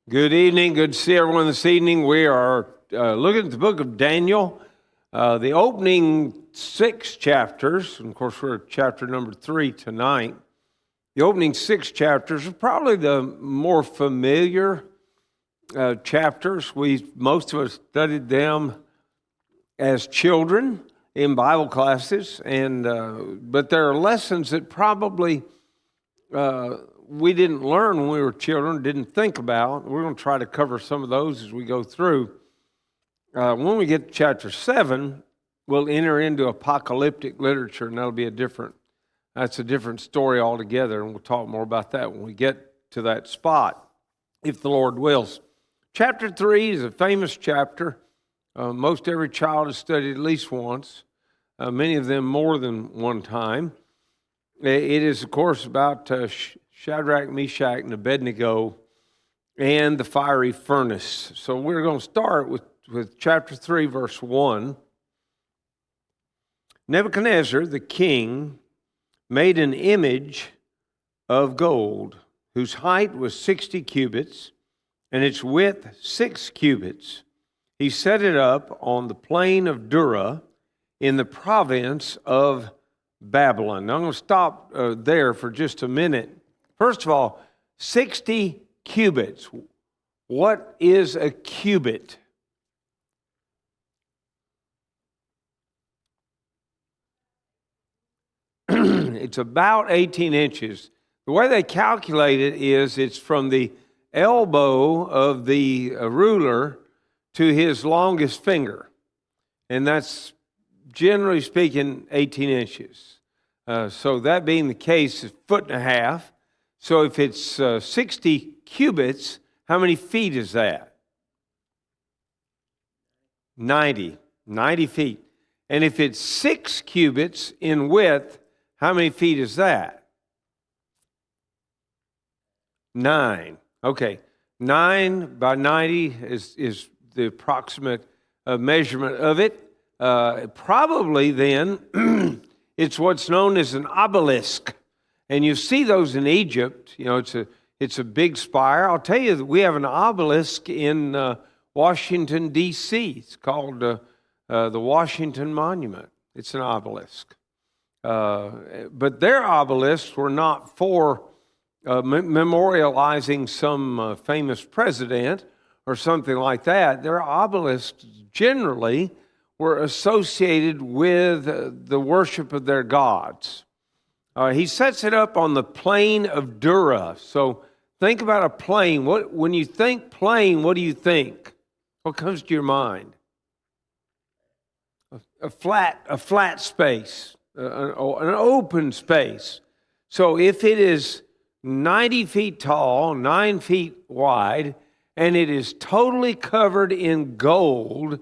Good evening. Good to see everyone this evening. We are looking at the book of Daniel, the opening 6 chapters. And of course, we're at chapter number 3 tonight. The opening 6 chapters are probably the more familiar chapters. Most of us studied them as children in Bible classes, but there are lessons that probably we didn't learn when we were children, didn't think about. We're going to try to cover some of those as we go through. When we get to chapter 7, we'll enter into apocalyptic literature, and that's a different story altogether, and we'll talk more about that when we get to that spot, if the Lord wills. Chapter 3 is a famous chapter. Most every child has studied at least once, many of them more than one time. It is, of course, about Shadrach, Meshach, and Abednego and the fiery furnace. So we're going to start with chapter 3, verse 1. Nebuchadnezzar, the king, made an image of gold, whose height was 60 cubits, and its width 6 cubits. He set it up on the plain of Dura in the province of Babylon. Now I'm going to stop there for just a minute. First of all, 60 cubits. What is a cubit? It's about 18 inches. The way they calculate it is it's from the elbow of the ruler to his longest finger. And that's, generally speaking, 18 inches. So that being the case, it's 1.5 feet. So if it's 60 cubits, how many feet is that? 90 feet. And if it's 6 cubits in width, how many feet is that? 9. Okay, 9 by 90 is the approximate measurement of it. Probably then, it's what's known as an obelisk. And you see those in Egypt. You know, it's a big spire. I'll tell you that we have an obelisk in Washington, D.C. It's called the Washington Monument. It's an obelisk. But their obelisks were not for memorializing some famous president or something like that. Their obelisks generally were associated with the worship of their gods. He sets it up on the plain of Dura. So think about a plain. When you think plain, what do you think? What comes to your mind? A flat space, an open space. So if it is 90 feet tall, 9 feet wide, and it is totally covered in gold,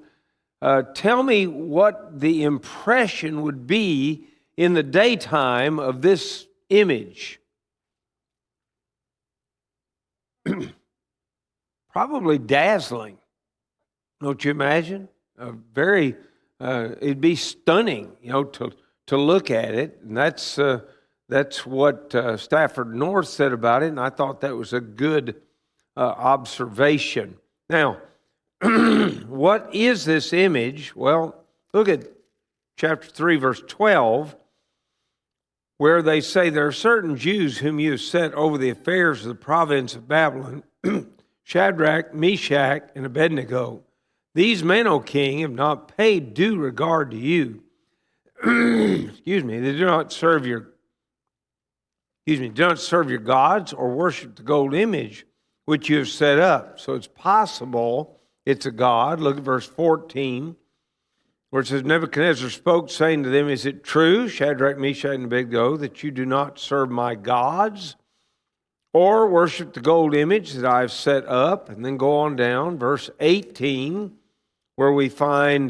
tell me what the impression would be in the daytime of this image. Probably dazzling. Don't you imagine? It'd be stunning, to look at it. And that's what Stafford North said about it, and I thought that was a good observation. Now, what is this image? Well, look at chapter 3, verse 12, where they say, there are certain Jews whom you have set over the affairs of the province of Babylon, Shadrach, Meshach, and Abednego. These men, O king, have not paid due regard to you. Excuse me. They do not serve your gods or worship the gold image which you have set up. So it's possible it's a god. Look at verse 14. Where it says, Nebuchadnezzar spoke, saying to them, is it true, Shadrach, Meshach, and Abednego, that you do not serve my gods or worship the gold image that I have set up? And then go on down, verse 18, where we find,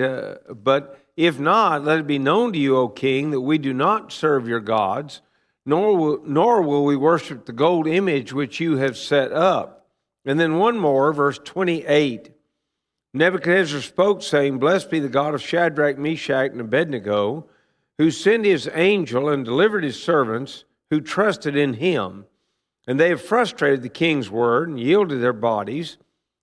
but if not, let it be known to you, O king, that we do not serve your gods, nor will we worship the gold image which you have set up. And then one more, verse 28. Nebuchadnezzar spoke, saying, blessed be the God of Shadrach, Meshach, and Abednego, who sent his angel and delivered his servants who trusted in him. And they have frustrated the king's word and yielded their bodies,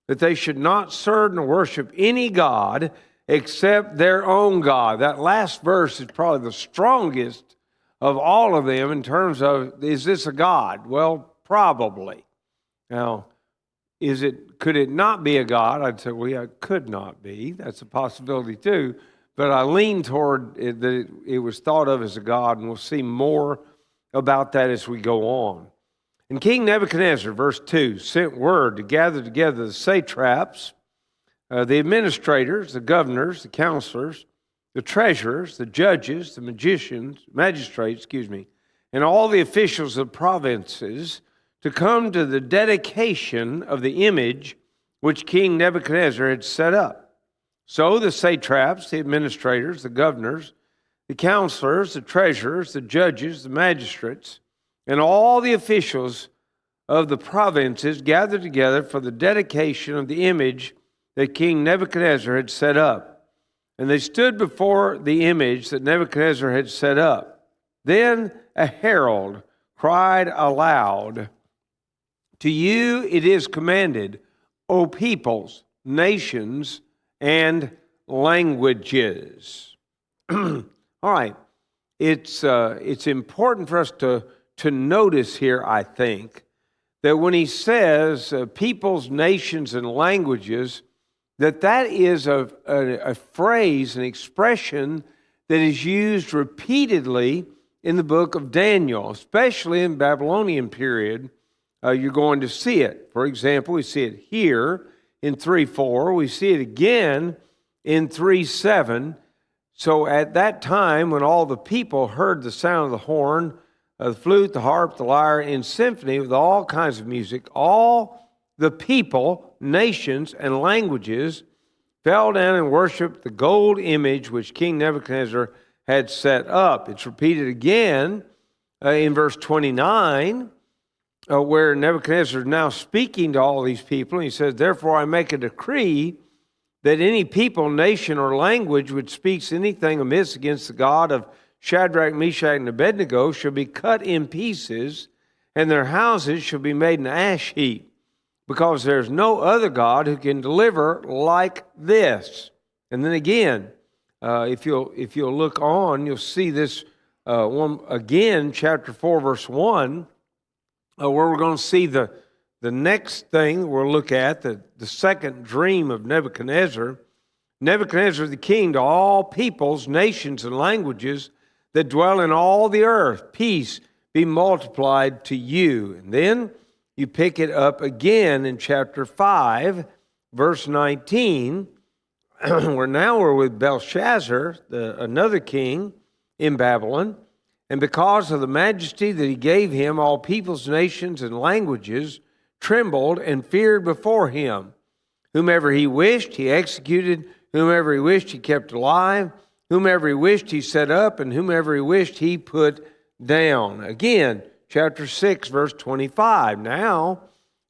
that they should not serve nor worship any god except their own God. That last verse is probably the strongest of all of them in terms of, is this a God? Well, probably. Now, could it not be a God? I'd say, well, yeah, it could not be. That's a possibility too. But I lean toward that it was thought of as a God, and we'll see more about that as we go on. And King Nebuchadnezzar, verse 2, sent word to gather together the satraps, the administrators, the governors, the counselors, the treasurers, the judges, the magistrates, and all the officials of provinces to come to the dedication of the image which King Nebuchadnezzar had set up. So the satraps, the administrators, the governors, the counselors, the treasurers, the judges, the magistrates, and all the officials of the provinces gathered together for the dedication of the image that King Nebuchadnezzar had set up. And they stood before the image that Nebuchadnezzar had set up. Then a herald cried aloud, "To you it is commanded, O peoples, nations, and languages." All right. It's important for us to notice here, I think, that when he says peoples, nations, and languages, that is a phrase, an expression that is used repeatedly in the book of Daniel, especially in the Babylonian period. You're going to see it. For example, we see it here in 3:4. We see it again in 3:7. So at that time, when all the people heard the sound of the horn, the flute, the harp, the lyre, in symphony with all kinds of music, all the people, nations, and languages fell down and worshiped the gold image which King Nebuchadnezzar had set up. It's repeated again in verse 29, where Nebuchadnezzar is now speaking to all these people. And he says, "Therefore I make a decree that any people, nation, or language which speaks anything amiss against the God of Shadrach, Meshach, and Abednego shall be cut in pieces, and their houses shall be made an ash heap, because there's no other God who can deliver like this." And then again, if you'll look on, you'll see this one again, chapter 4, verse 1, where we're going to see the next thing we'll look at, the second dream of Nebuchadnezzar. Nebuchadnezzar the king to all peoples, nations, and languages that dwell in all the earth, peace be multiplied to you. And then you pick it up again in chapter 5, verse 19, where now we're with Belshazzar, another king in Babylon. And because of the majesty that he gave him, all peoples, nations, and languages trembled and feared before him. Whomever he wished, he executed. Whomever he wished, he kept alive. Whomever he wished, he set up. And whomever he wished, he put down. Again, chapter 6, verse 25. Now,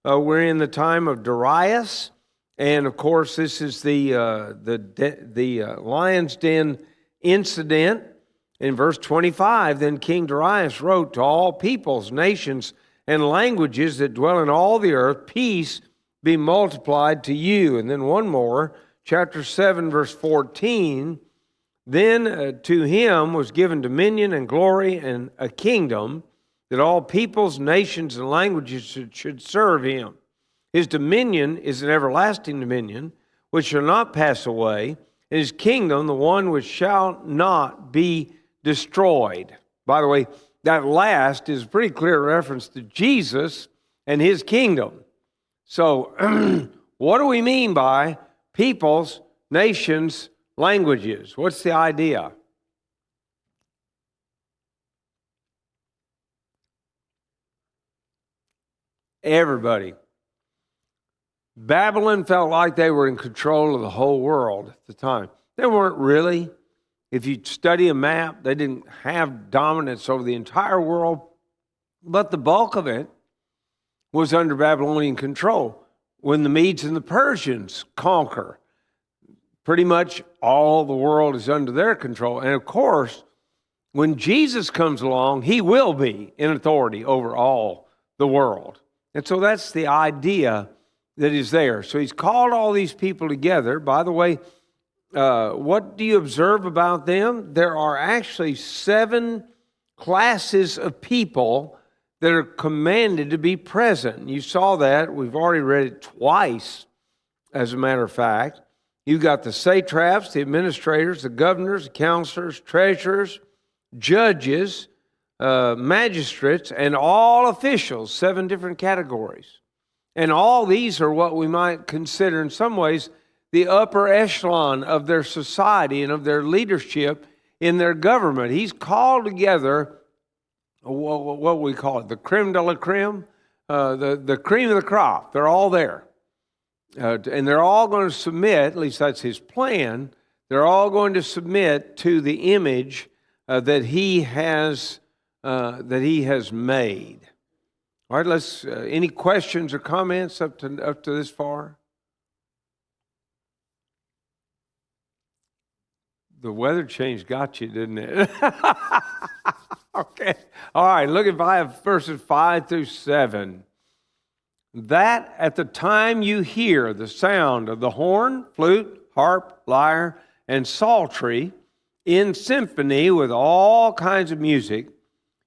we're in the time of Darius. And, of course, this is the lion's den incident. In verse 25, then King Darius wrote to all peoples, nations, and languages that dwell in all the earth, peace be multiplied to you. And then one more, chapter 7, verse 14, then to him was given dominion and glory and a kingdom, that all peoples, nations, and languages should serve him. His dominion is an everlasting dominion, which shall not pass away, and his kingdom the one which shall not be destroyed. By the way, that last is a pretty clear reference to Jesus and his kingdom. So, what do we mean by peoples, nations, languages? What's the idea? Everybody. Babylon felt like they were in control of the whole world at the time. They weren't really. If you study a map, they didn't have dominance over the entire world, but the bulk of it was under Babylonian control. When the Medes and the Persians conquer, pretty much all the world is under their control. And of course, when Jesus comes along, he will be in authority over all the world. And so that's the idea that is there. So he's called all these people together. By the way, what do you observe about them? There are actually 7 classes of people that are commanded to be present. You saw that. We've already read it twice, as a matter of fact. You've got the satraps, the administrators, the governors, the counselors, treasurers, judges, magistrates, and all officials, 7 different categories. And all these are what we might consider in some ways the upper echelon of their society and of their leadership in their government. He's called together what we call it, the creme de la creme, the cream of the crop. They're all there. And they're all going to submit, at least that's his plan, they're all going to submit to the image that he has made. All right, let's. Any questions or comments up to this far? The weather change got you, didn't it? Okay. All right, look at verses 5 through 7. That at the time you hear the sound of the horn, flute, harp, lyre, and psaltery in symphony with all kinds of music,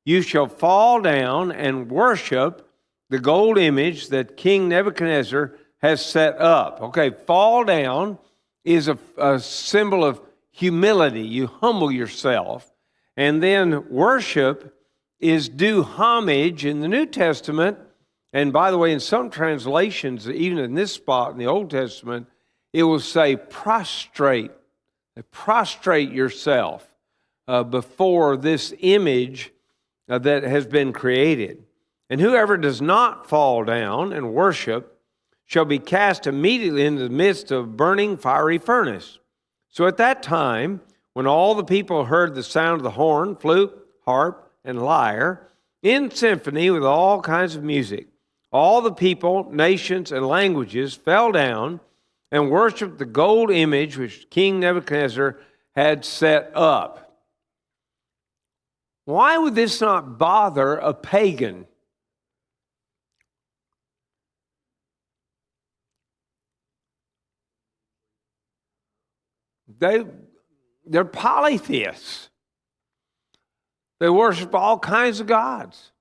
you shall fall down and worship the gold image that King Nebuchadnezzar has set up. Okay, fall down is a symbol of humility. You humble yourself. And then worship is do homage in the New Testament. And by the way, in some translations, even in this spot in the Old Testament, it will say prostrate. Prostrate yourself before this image that has been created. And whoever does not fall down and worship shall be cast immediately into the midst of a burning fiery furnace. So at that time, when all the people heard the sound of the horn, flute, harp, and lyre, in symphony with all kinds of music, all the people, nations, and languages fell down and worshiped the gold image which King Nebuchadnezzar had set up. Why would this not bother a pagan? They're polytheists. They worship all kinds of gods.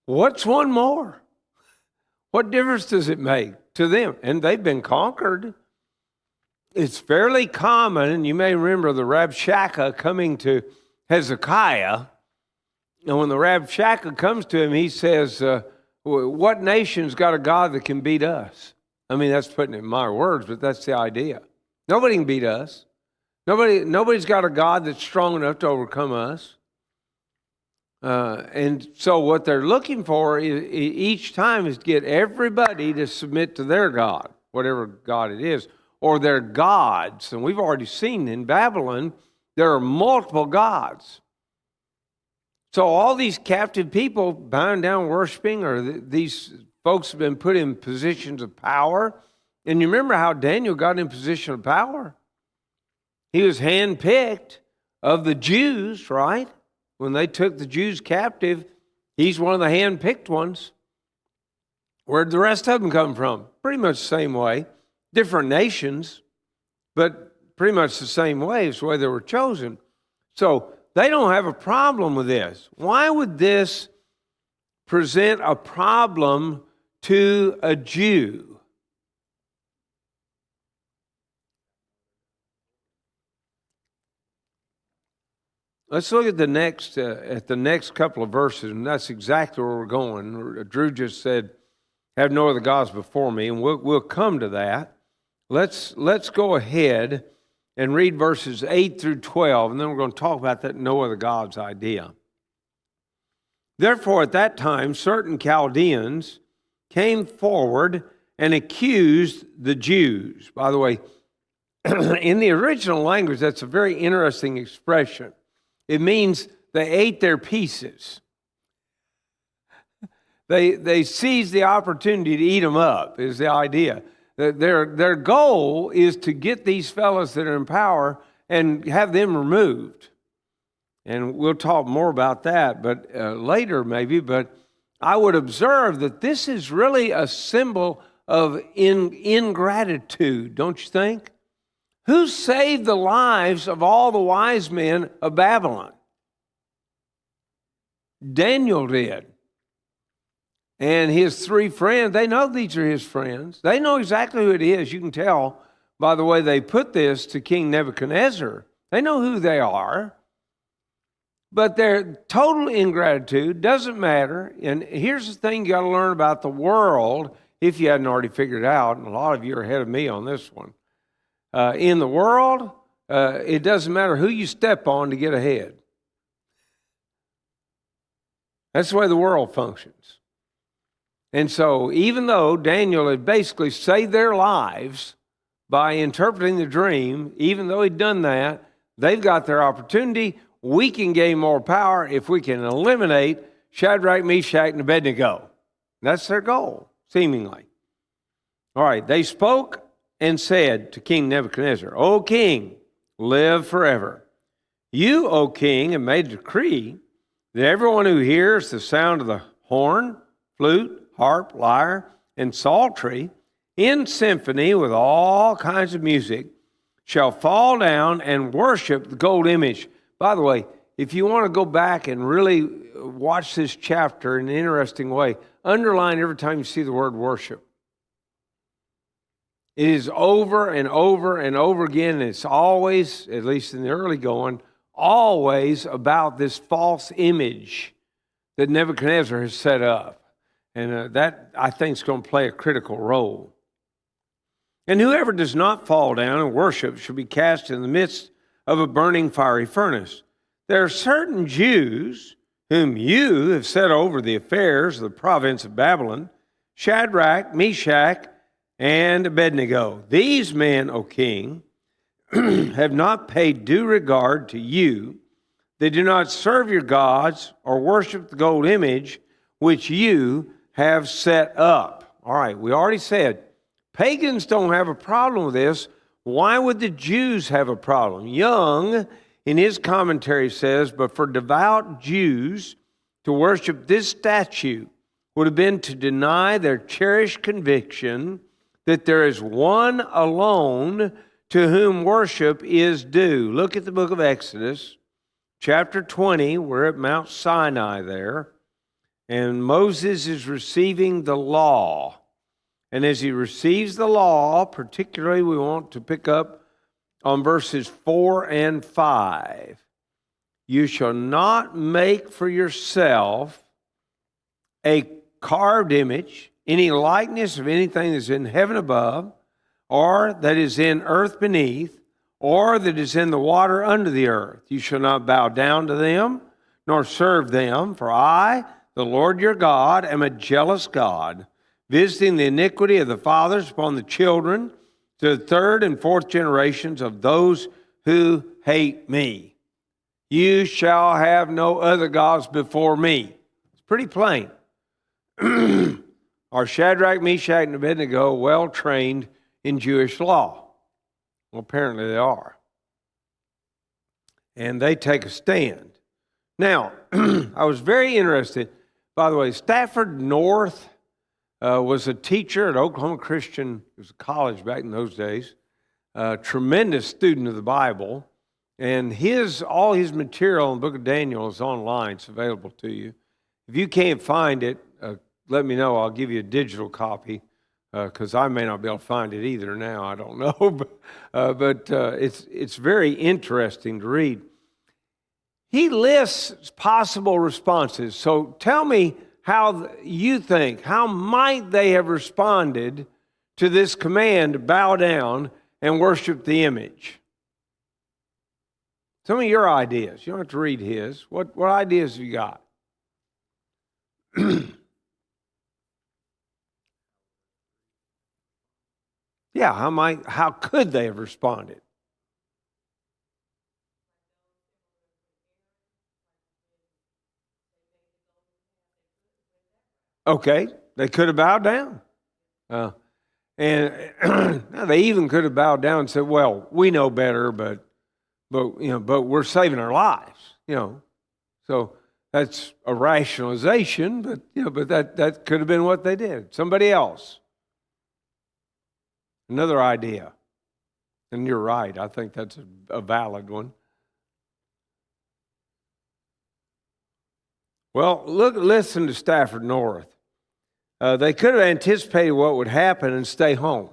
What's one more? What difference does it make to them? And they've been conquered. It's fairly common, and you may remember the Rabshakeh coming to Hezekiah. And when the Rabshakeh comes to him, he says, what nation's got a God that can beat us? I mean, that's putting it in my words, but that's the idea. Nobody can beat us. Nobody's got a God that's strong enough to overcome us. And so what they're looking for each time is to get everybody to submit to their God, whatever God it is, or their gods. And we've already seen in Babylon, there are multiple gods. So all these captive people bowing down worshiping, or these folks have been put in positions of power. And you remember how Daniel got in position of power? He was handpicked of the Jews, right? When they took the Jews captive, he's one of the handpicked ones. Where'd the rest of them come from? Pretty much the same way. Different nations, but pretty much the same way. It's the way they were chosen. So they don't have a problem with this. Why would this present a problem to a Jew? Let's look at the next couple of verses, and that's exactly where we're going. Drew just said, "Have no other gods before me," and we'll come to that. Let's go ahead and read verses 8 through 12, and then we're going to talk about that no other gods idea. Therefore, at that time, certain Chaldeans came forward and accused the Jews. By the way, in the original language, that's a very interesting expression. It means they ate their pieces. They seized the opportunity to eat them up, is the idea. Their goal is to get these fellows that are in power and have them removed. And we'll talk more about that but later maybe. But I would observe that this is really a symbol of ingratitude, don't you think? Who saved the lives of all the wise men of Babylon? Daniel did. And his three friends, they know these are his friends. They know exactly who it is. You can tell by the way they put this to King Nebuchadnezzar. They know who they are. But their total ingratitude doesn't matter. And here's the thing you got to learn about the world, if you hadn't already figured it out, and a lot of you are ahead of me on this one. In the world, it doesn't matter who you step on to get ahead. That's the way the world functions. And so even though Daniel had basically saved their lives by interpreting the dream, even though he'd done that, they've got their opportunity. We can gain more power if we can eliminate Shadrach, Meshach, and Abednego. That's their goal, seemingly. All right, they spoke and said to King Nebuchadnezzar, O king, live forever. You, O king, have made a decree that everyone who hears the sound of the horn, flute, harp, lyre, and psaltery in symphony with all kinds of music shall fall down and worship the gold image. By the way, if you want to go back and really watch this chapter in an interesting way, underline every time you see the word worship. It is over and over and over again, and it's always, at least in the early going, always about this false image that Nebuchadnezzar has set up. And that, I think, is going to play a critical role. And whoever does not fall down and worship shall be cast in the midst of a burning fiery furnace. There are certain Jews whom you have set over the affairs of the province of Babylon, Shadrach, Meshach, and Abednego. These men, O king, have not paid due regard to you. They do not serve your gods or worship the gold image which you have set up. All right, we already said pagans don't have a problem with this. Why would the Jews have a problem? Young, in his commentary, says, but for devout Jews to worship this statue would have been to deny their cherished conviction that there is one alone to whom worship is due. Look at the book of Exodus, chapter 20. We're at Mount Sinai there. And Moses is receiving the law. And as he receives the law, particularly we want to pick up on verses 4 and 5. You shall not make for yourself a carved image, any likeness of anything that's in heaven above, or that is in earth beneath, or that is in the water under the earth. You shall not bow down to them, nor serve them, for I, the Lord your God, am a jealous God, visiting the iniquity of the fathers upon the children to the third and fourth generations of those who hate me. You shall have no other gods before me. It's pretty plain. Are Shadrach, Meshach, and Abednego well trained in Jewish law? Well, apparently they are. And they take a stand. Now, I was very interested. By the way, Stafford North was a teacher at Oklahoma Christian. It was a college back in those days. Tremendous student of the Bible. And all his material in the book of Daniel is online. It's available to you. If you can't find it, let me know. I'll give you a digital copy because I may not be able to find it either now. I don't know. but it's very interesting to read. He lists possible responses. So tell me how you think, how might they have responded to this command to bow down and worship the image? Some of your ideas. You don't have to read his. What ideas have you got? Yeah, how could they have responded? Okay, they could have bowed down. And they even could have bowed down and said, well, we know better, but we're saving our lives, So That's a rationalization, but that could have been what they did. Somebody else. Another idea. And you're right. I think that's a valid one. Well, listen to Stafford North. They could have anticipated what would happen and stay home.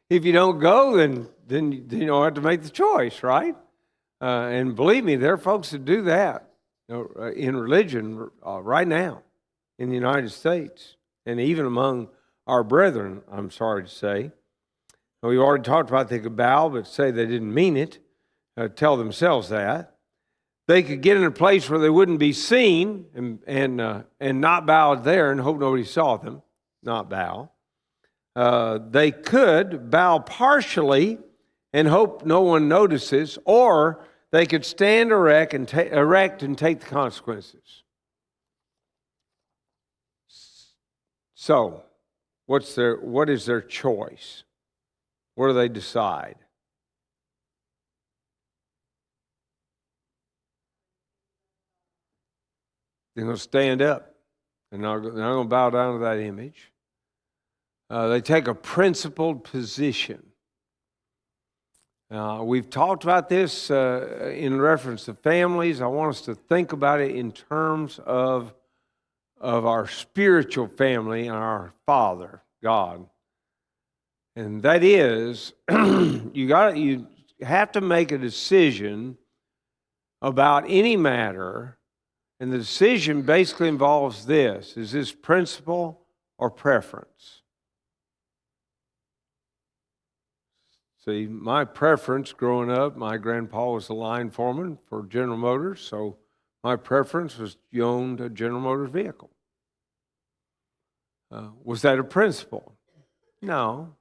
If you don't go, then you don't have to make the choice, right? And believe me, there are folks that do that in religion right now in the United States, and even among our brethren, I'm sorry to say. We've already talked about they could bow, but say they didn't mean it, tell themselves that. They could get in a place where they wouldn't be seen and not bow there and hope nobody saw them, not bow. They could bow partially and hope no one notices, or they could stand erect and take the consequences. So, what is their choice? What do they decide? They're going to stand up. They're not going to bow down to that image. They take a principled position. We've talked about this in reference to families. I want us to think about it in terms of our spiritual family and our Father, God. And that is, you have to make a decision about any matter, and the decision basically involves this: is this principle or preference? See, my preference growing up, my grandpa was a line foreman for General Motors, so my preference was you owned a General Motors vehicle. Was that a principle? No,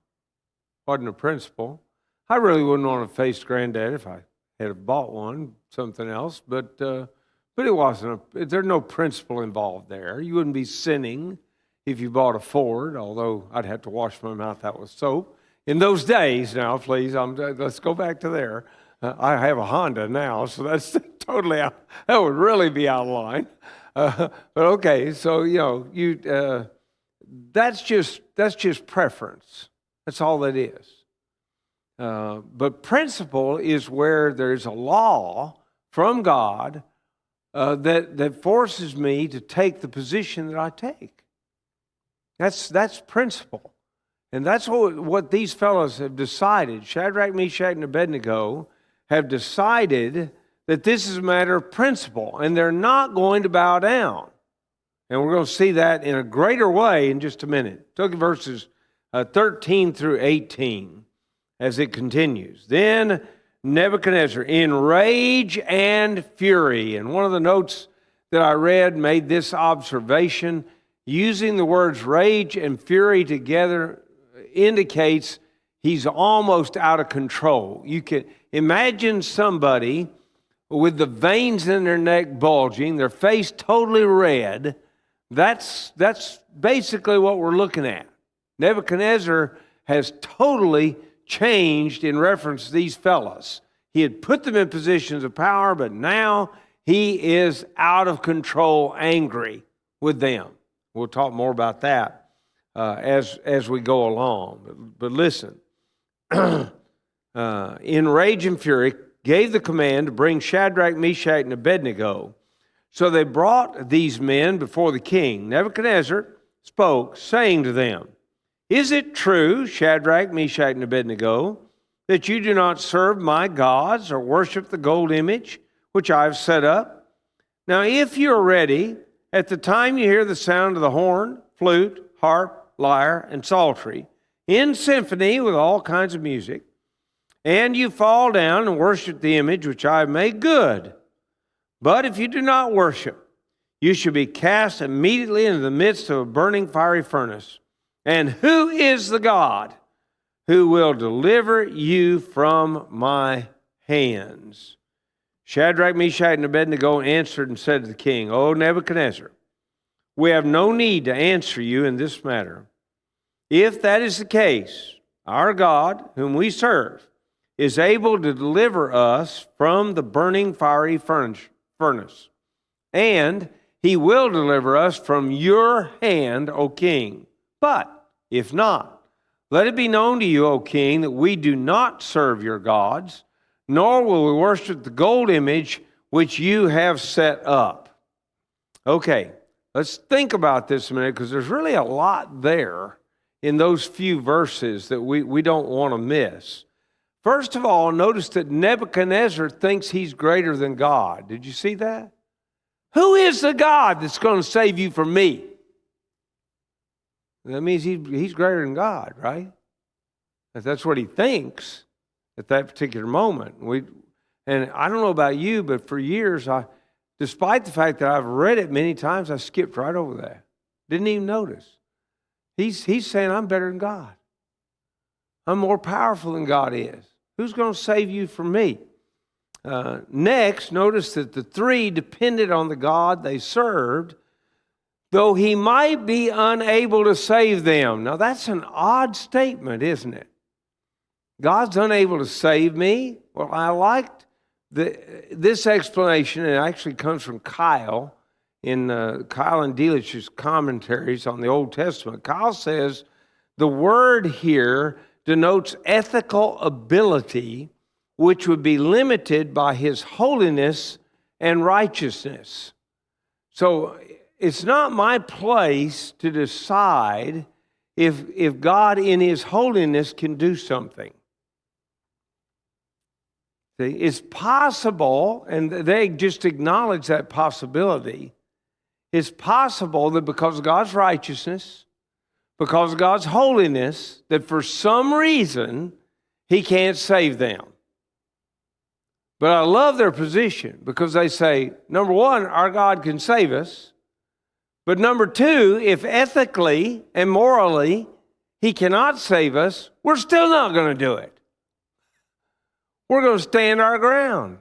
wasn't a principle. I really wouldn't want to face Granddad if I had bought one, something else, but it wasn't. There's no principle involved there. You wouldn't be sinning if you bought a Ford, although I'd have to wash my mouth out with soap. In those days, now, please, let's go back to there. I have a Honda now, so that's totally out. That would really be out of line. But okay, so that's just preference. That's all that is. But principle is where there's a law from God that forces me to take the position that I take. That's principle. And that's what these fellows have decided. Shadrach, Meshach, and Abednego have decided that this is a matter of principle, and they're not going to bow down. And we're going to see that in a greater way in just a minute. Look at verses 13 through 18 as it continues. Then Nebuchadnezzar, in rage and fury, and one of the notes that I read made this observation: using the words rage and fury together indicates he's almost out of control. You can imagine somebody with the veins in their neck bulging, their face totally red. That's basically what we're looking at. Nebuchadnezzar has totally changed in reference to these fellas. He had put them in positions of power, but now he is out of control, angry with them. We'll talk more about that as we go along. But listen, in rage and fury, gave the command to bring Shadrach, Meshach, and Abednego. So they brought these men before the king. Nebuchadnezzar spoke, saying to them, "Is it true, Shadrach, Meshach, and Abednego, that you do not serve my gods or worship the gold image which I have set up? Now, if you are ready, at the time you hear the sound of the horn, flute, harp, lyre, and psaltery, in symphony with all kinds of music, and you fall down and worship the image which I have made, good. But if you do not worship, you shall be cast immediately into the midst of a burning fiery furnace. And who is the God who will deliver you from my hands?" Shadrach, Meshach, and Abednego answered and said to the king, "O Nebuchadnezzar, we have no need to answer you in this matter. If that is the case, our God, whom we serve, is able to deliver us from the burning fiery furnace. And he will deliver us from your hand, O king. But if not, let it be known to you, O king, that we do not serve your gods, nor will we worship the gold image which you have set up. Okay, let's think about this a minute, because there's really a lot there in those few verses that we don't want to miss. First of all, notice that Nebuchadnezzar thinks he's greater than God. Did you see that? Who is the God that's going to save you from me? That means he's greater than God, right? That's what he thinks at that particular moment. And I don't know about you, but for years, despite the fact that I've read it many times, I skipped right over that. Didn't even notice. He's saying, I'm better than God. I'm more powerful than God is. Who's going to save you from me? Next, notice that the three depended on the God they served, though he might be unable to save them. Now, that's an odd statement, isn't it? God's unable to save me? Well, I liked this explanation. It actually comes from Kyle in Kyle and Delitzsch's commentaries on the Old Testament. Kyle says the word here denotes ethical ability, which would be limited by his holiness and righteousness. So it's not my place to decide if God in his holiness can do something. See, it's possible, and they just acknowledge that possibility. It's possible that because of God's righteousness, because of God's holiness, that for some reason he can't save them. But I love their position, because they say, number one, our God can save us. But number two, if ethically and morally he cannot save us, we're still not going to do it. We're going to stand our ground.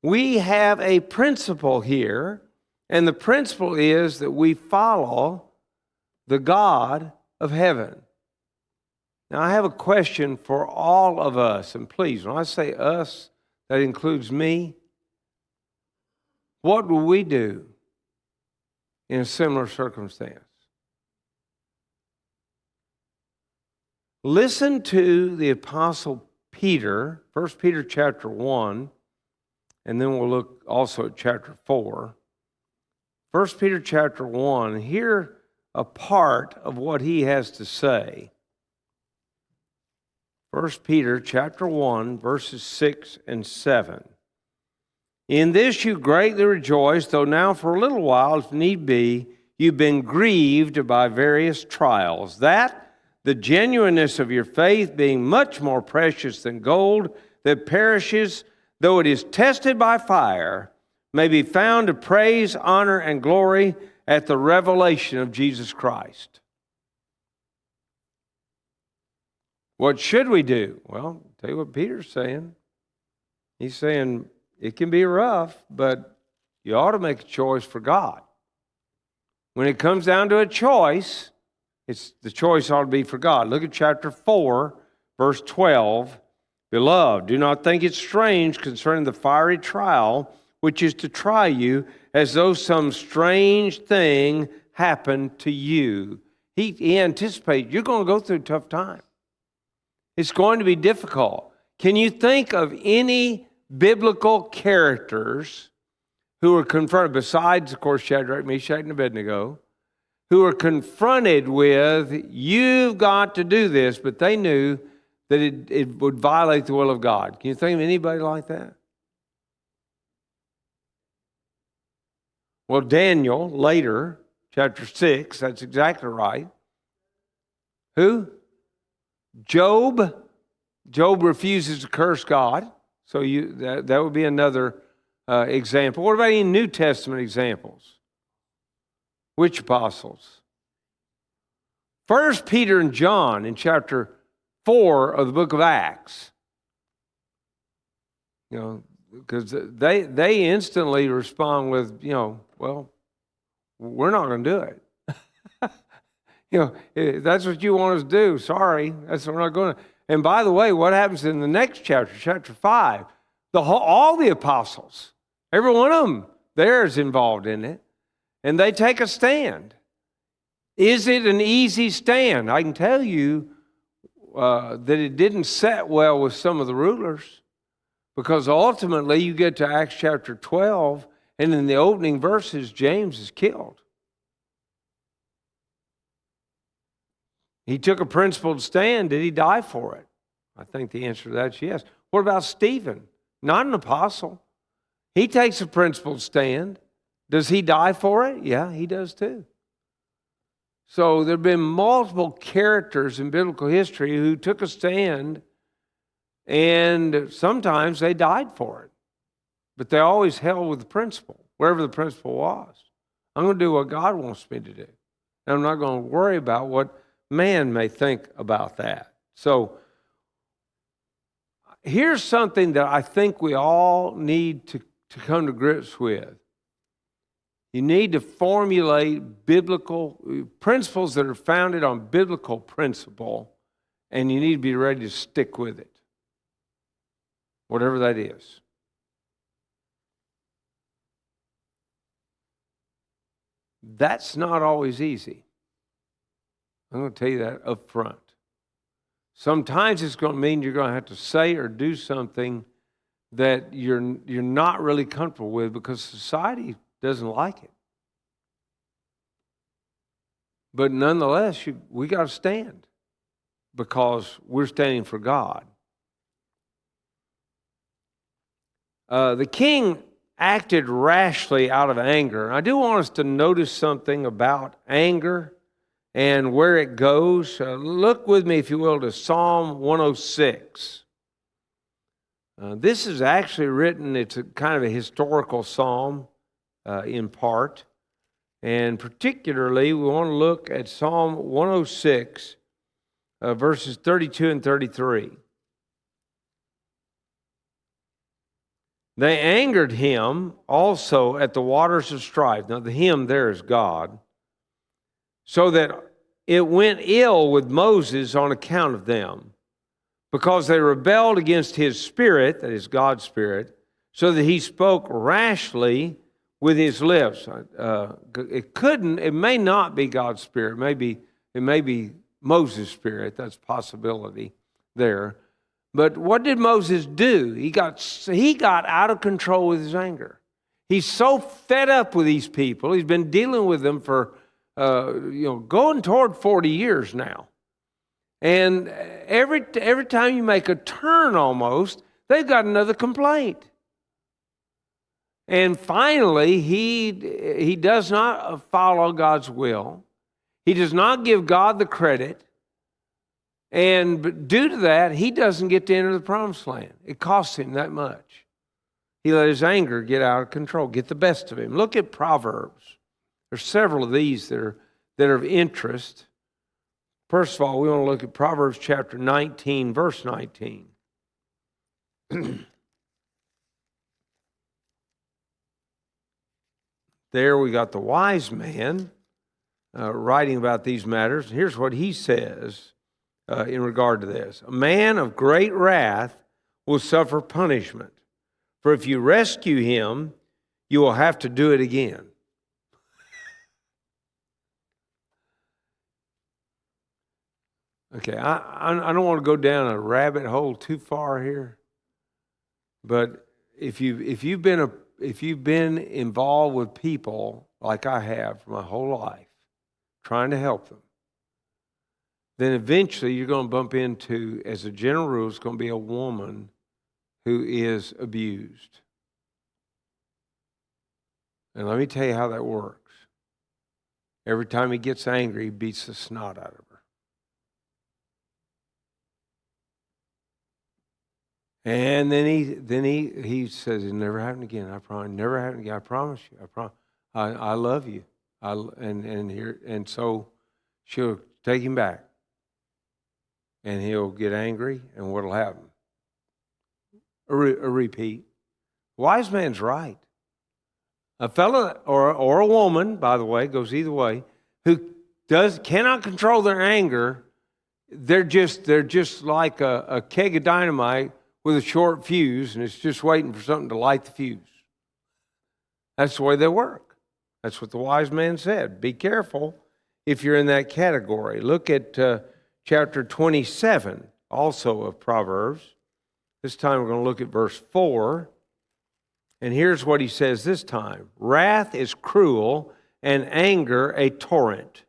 We have a principle here, and the principle is that we follow the God of heaven. Now, I have a question for all of us, and please, when I say us, that includes me. What will we do in a similar circumstance? Listen to the Apostle Peter, 1 Peter chapter 1, and then we'll look also at chapter 4. 1 Peter chapter 1, hear a part of what he has to say. 1 Peter chapter 1, verses 6 and 7. In this you greatly rejoice, though now for a little while, if need be, you've been grieved by various trials, that the genuineness of your faith, being much more precious than gold that perishes, though it is tested by fire, may be found to praise, honor, and glory at the revelation of Jesus Christ. What should we do? Well, I'll tell you what Peter's saying. He's saying it can be rough, but you ought to make a choice for God. When it comes down to a choice, the choice ought to be for God. Look at chapter 4, verse 12. Beloved, do not think it strange concerning the fiery trial, which is to try you, as though some strange thing happened to you. He anticipates you're going to go through a tough time. It's going to be difficult. Can you think of any biblical characters who were confronted, besides, of course, Shadrach, Meshach, and Abednego, who were confronted with, you've got to do this, but they knew that it would violate the will of God? Can you think of anybody like that? Well, Daniel, later, chapter 6, that's exactly right. Who? Job. Job refuses to curse God. So that would be another example. What about any New Testament examples? Which apostles? 1 Peter and John in chapter 4 of the book of Acts. You know, because they instantly respond with, well, we're not going to do it. That's what you want us to do. Sorry, that's what we're not going to. And by the way, what happens in the next chapter, chapter 5? All the apostles, every one of them there is involved in it, and they take a stand. Is it an easy stand? I can tell you that it didn't set well with some of the rulers, because ultimately you get to Acts chapter 12, and in the opening verses, James is killed. He took a principled stand. Did he die for it? I think the answer to that is yes. What about Stephen? Not an apostle. He takes a principled stand. Does he die for it? Yeah, he does too. So there have been multiple characters in biblical history who took a stand, and sometimes they died for it. But they always held with the principle, wherever the principle was. I'm going to do what God wants me to do. And I'm not going to worry about what man may think about that. So here's something that I think we all need to come to grips with. You need to formulate biblical principles that are founded on biblical principle, and you need to be ready to stick with it, whatever that is. That's not always easy. I'm going to tell you that up front. Sometimes it's going to mean you're going to have to say or do something that you're not really comfortable with because society doesn't like it. But nonetheless, we got to stand because we're standing for God. The king acted rashly out of anger. I do want us to notice something about anger and where it goes. Look with me, if you will, to Psalm 106. This is actually written, it's a kind of a historical psalm in part. And particularly, we want to look at Psalm 106, verses 32 and 33. They angered him also at the waters of strife. Now, the him there is God. So that it went ill with Moses on account of them, because they rebelled against his spirit, that is God's spirit, so that he spoke rashly with his lips. It may not be God's spirit. It may be Moses' spirit. That's a possibility there. But what did Moses do? He got out of control with his anger. He's so fed up with these people. He's been dealing with them for going toward 40 years now. And every time you make a turn almost, they've got another complaint. And finally, he does not follow God's will. He does not give God the credit. And due to that, he doesn't get to enter the promised land. It costs him that much. He let his anger get out of control, get the best of him. Look at Proverbs. There's several of these that are of interest. First of all, we want to look at Proverbs chapter 19, verse 19. There we got the wise man writing about these matters. Here's what he says in regard to this. A man of great wrath will suffer punishment, for if you rescue him, you will have to do it again. Okay, I don't want to go down a rabbit hole too far here, but if you've been involved with people like I have for my whole life, trying to help them, then eventually you're going to bump into, as a general rule, it's going to be a woman who is abused. And let me tell you how that works. Every time he gets angry, he beats the snot out of her. And then he says, "It never happened again. I promise. Never happened again. I promise you. I promise. I love you. And so she'll take him back, and he'll get angry. And what'll happen? A repeat. Wise man's right. A fella or a woman, by the way, goes either way, who cannot control their anger. They're just like a keg of dynamite with a short fuse, and it's just waiting for something to light the fuse. That's the way they work. That's what the wise man said. Be careful if you're in that category. Look at chapter 27, also of Proverbs. This time we're going to look at verse 4. And here's what he says this time. Wrath is cruel and anger a torrent.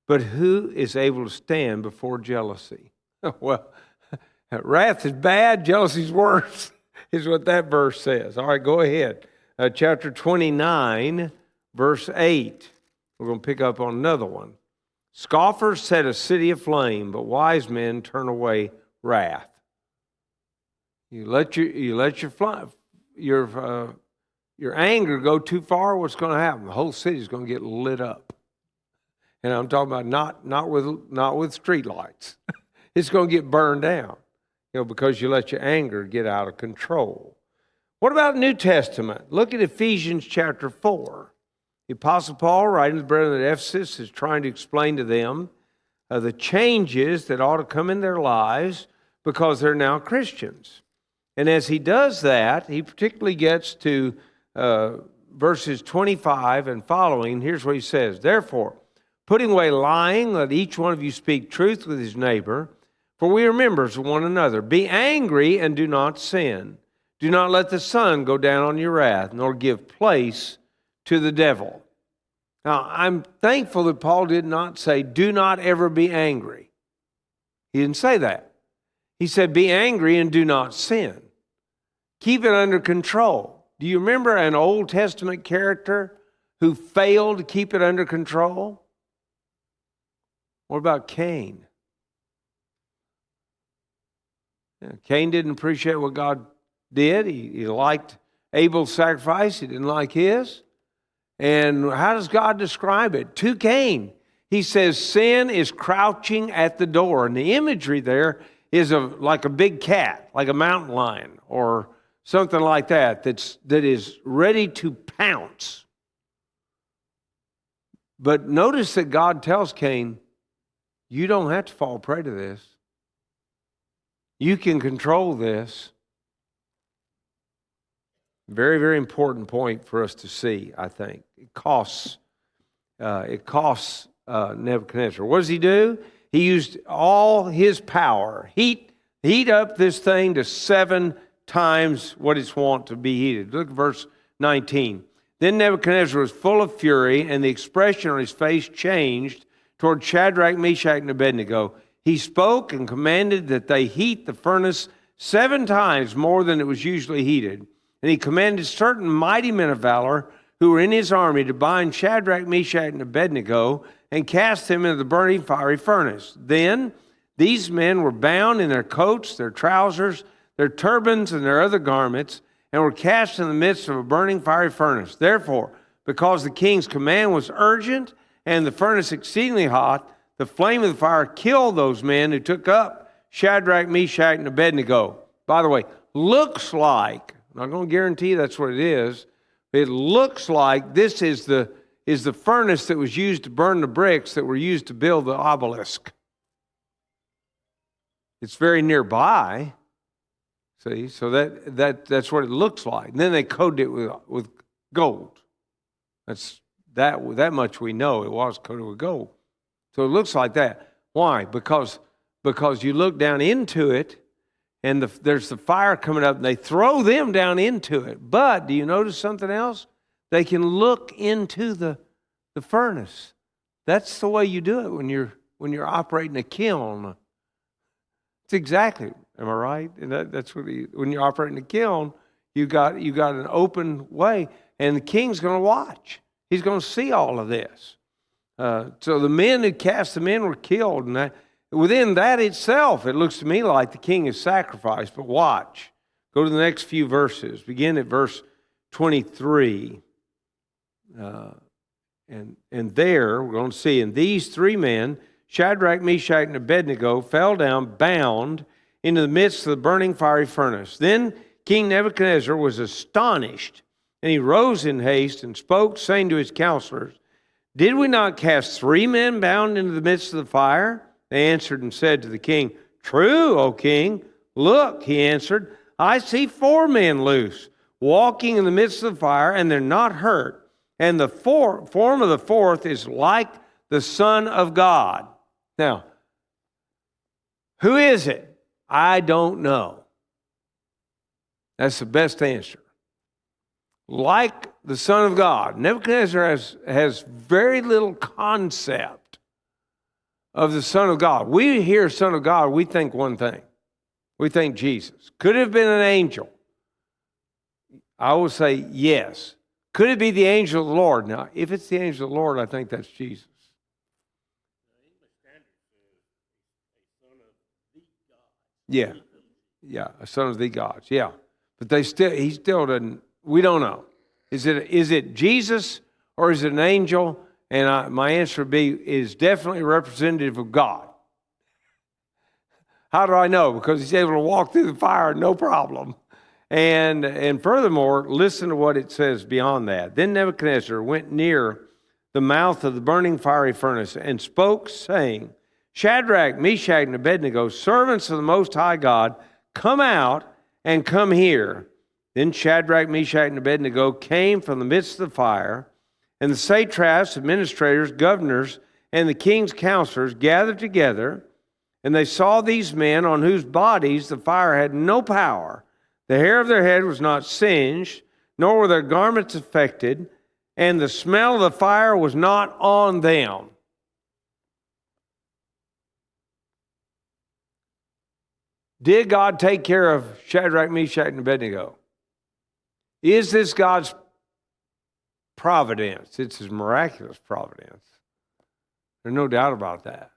But who is able to stand before jealousy? Well, wrath is bad, jealousy is worse, is what that verse says. All right, go ahead. Chapter 29, verse 8. We're going to pick up on another one. Scoffers set a city aflame, but wise men turn away wrath. You let your anger go too far, what's going to happen? The whole city is going to get lit up. And I'm talking about not with street lights. It's going to get burned down, because you let your anger get out of control. What about New Testament? Look at Ephesians chapter 4. The Apostle Paul, writing to the brethren at Ephesus, is trying to explain to them the changes that ought to come in their lives because they're now Christians. And as he does that, he particularly gets to verses 25 and following. Here's what he says. Therefore, putting away lying, let each one of you speak truth with his neighbor, for we are members of one another. Be angry and do not sin. Do not let the sun go down on your wrath, nor give place to the devil. Now, I'm thankful that Paul did not say, do not ever be angry. He didn't say that. He said, be angry and do not sin. Keep it under control. Do you remember an Old Testament character who failed to keep it under control? What about Cain? Cain didn't appreciate what God did. He liked Abel's sacrifice. He didn't like his. And how does God describe it? To Cain, he says, sin is crouching at the door. And the imagery there is like a big cat, like a mountain lion or something like that, that is ready to pounce. But notice that God tells Cain, you don't have to fall prey to this. You can control this. Very, very important point for us to see, I think. It costs Nebuchadnezzar. What does he do? He used all his power. Heat up this thing to 7 times what it's wont to be heated. Look at verse 19. Then Nebuchadnezzar was full of fury, and the expression on his face changed toward Shadrach, Meshach, and Abednego. He spoke and commanded that they heat the furnace 7 times more than it was usually heated. And he commanded certain mighty men of valor who were in his army to bind Shadrach, Meshach, and Abednego and cast them into the burning fiery furnace. Then these men were bound in their coats, their trousers, their turbans, and their other garments, and were cast in the midst of a burning fiery furnace. Therefore, because the king's command was urgent and the furnace exceedingly hot, the flame of the fire killed those men who took up Shadrach, Meshach, and Abednego. By the way, looks like, I'm not going to guarantee that's what it is, but it looks like this is the furnace that was used to burn the bricks that were used to build the obelisk. It's very nearby. See, so that's what it looks like. And then they coated it with gold. That much we know. It was coated with gold. So it looks like that. Why? Because you look down into it, and there's the fire coming up, and they throw them down into it. But do you notice something else? They can look into the furnace. That's the way you do it when you're operating a kiln. It's exactly. Am I right? And that's what when you're operating a kiln, you got an open way, and the king's going to watch. He's going to see all of this. So the men who cast them in were killed, and within that itself, it looks to me like the king is sacrificed. But watch. Go to the next few verses. Begin at verse 23. And there, we're going to see, and these 3 men, Shadrach, Meshach, and Abednego, fell down bound into the midst of the burning fiery furnace. Then King Nebuchadnezzar was astonished, and he rose in haste and spoke, saying to his counselors, did we not cast 3 men bound into the midst of the fire? They answered and said to the king, true, O king. Look, he answered, I see 4 men loose, walking in the midst of the fire, and they're not hurt. And the form of the fourth is like the Son of God. Now, who is it? I don't know. That's the best answer. Like the Son of God. Nebuchadnezzar has very little concept of the Son of God. We hear Son of God, we think one thing. We think Jesus. Could it have been an angel? I will say yes. Could it be the angel of the Lord? Now, if it's the angel of the Lord, I think that's Jesus. Yeah. Yeah, a son of the gods. Yeah. But he still doesn't, we don't know. Is it Jesus or is it an angel? And my answer would be, is definitely representative of God. How do I know? Because he's able to walk through the fire, no problem. And furthermore, listen to what it says beyond that. Then Nebuchadnezzar went near the mouth of the burning fiery furnace and spoke, saying, Shadrach, Meshach, and Abednego, servants of the Most High God, come out and come here. Then Shadrach, Meshach, and Abednego came from the midst of the fire, and the satraps, administrators, governors, and the king's counselors gathered together, and they saw these men on whose bodies the fire had no power. The hair of their head was not singed, nor were their garments affected, and the smell of the fire was not on them. Did God take care of Shadrach, Meshach, and Abednego? Is this God's providence? It's His miraculous providence. There's no doubt about that.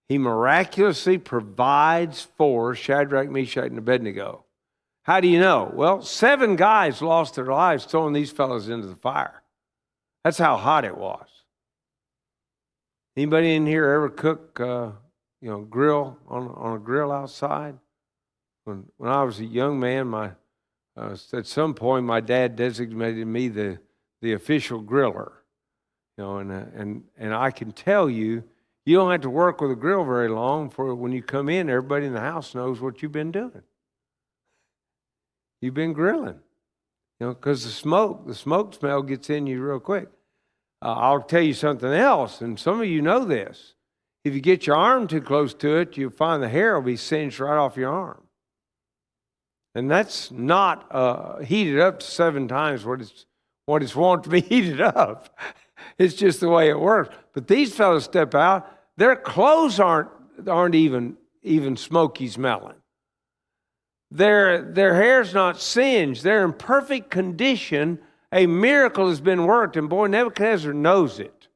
He miraculously provides for Shadrach, Meshach, and Abednego. How do you know? Well, 7 guys lost their lives throwing these fellows into the fire. That's how hot it was. Anybody in here ever cook, grill on a grill outside? When I was a young man, at some point my dad designated me the official griller. And I can tell you, you don't have to work with a grill very long for when you come in, everybody in the house knows what you've been doing. You've been grilling, because the smoke smell gets in you real quick. I'll tell you something else, and some of you know this. If you get your arm too close to it, you'll find the hair will be singed right off your arm. And that's not heated up to 7 times what it's wont to be heated up. It's just the way it works. But these fellows step out, their clothes aren't even smoky smelling. Their hair's not singed. They're in perfect condition. A miracle has been worked, and boy, Nebuchadnezzar knows it.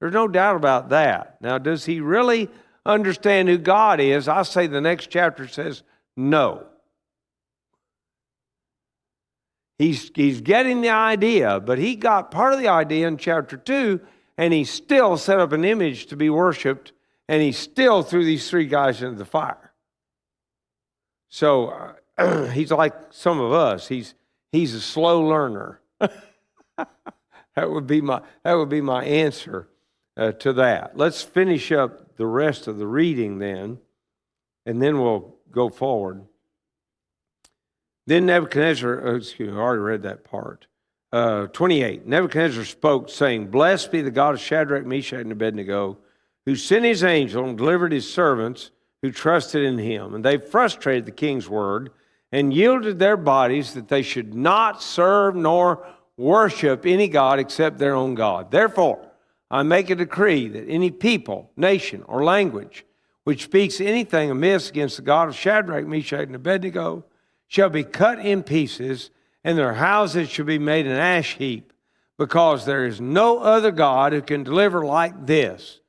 There's no doubt about that. Now, does he really understand who God is? I say the next chapter says no. He's getting the idea, but he got part of the idea in chapter 2, and he still set up an image to be worshipped, and he still threw these 3 guys into the fire. So he's like some of us. He's a slow learner. That would be my answer to that. Let's finish up the rest of the reading then, and then we'll go forward. Then Nebuchadnezzar, I already read that part. 28, Nebuchadnezzar spoke, saying, Blessed be the God of Shadrach, Meshach, and Abednego, who sent his angel and delivered his servants who trusted in him. And they frustrated the king's word and yielded their bodies that they should not serve nor worship any god except their own God. Therefore, I make a decree that any people, nation, or language which speaks anything amiss against the God of Shadrach, Meshach, and Abednego shall be cut in pieces, and their houses shall be made an ash heap, because there is no other God who can deliver like this.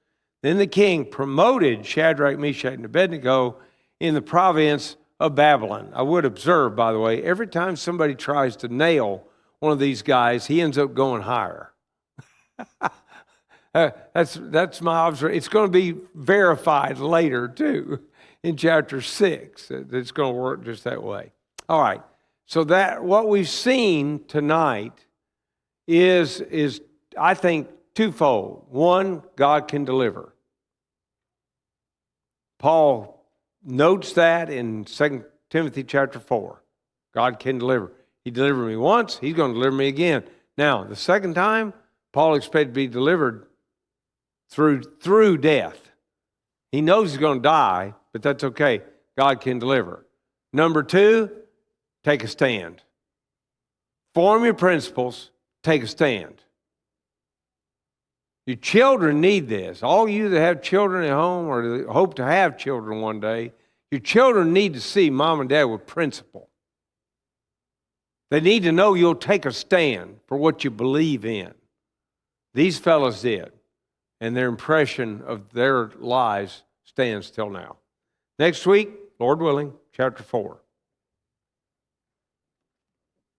Then the king promoted Shadrach, Meshach, and Abednego in the province of Babylon. I would observe, by the way, every time somebody tries to nail one of these guys, he ends up going higher. That's my observation. It's going to be verified later, too, in chapter 6. It's going to work just that way. All right. So that what we've seen tonight is I think, twofold. One, God can deliver. Paul notes that in 2 Timothy chapter 4. God can deliver. He delivered me once, he's going to deliver me again. Now, the second time, Paul expected to be delivered through death. He knows he's going to die, but that's okay. God can deliver. Number 2, take a stand. Form your principles, take a stand. Your children need this. All you that have children at home or that hope to have children one day, your children need to see mom and dad with principle. They need to know you'll take a stand for what you believe in. These fellows did, and their impression of their lives stands till now. Next week, Lord willing, chapter 4.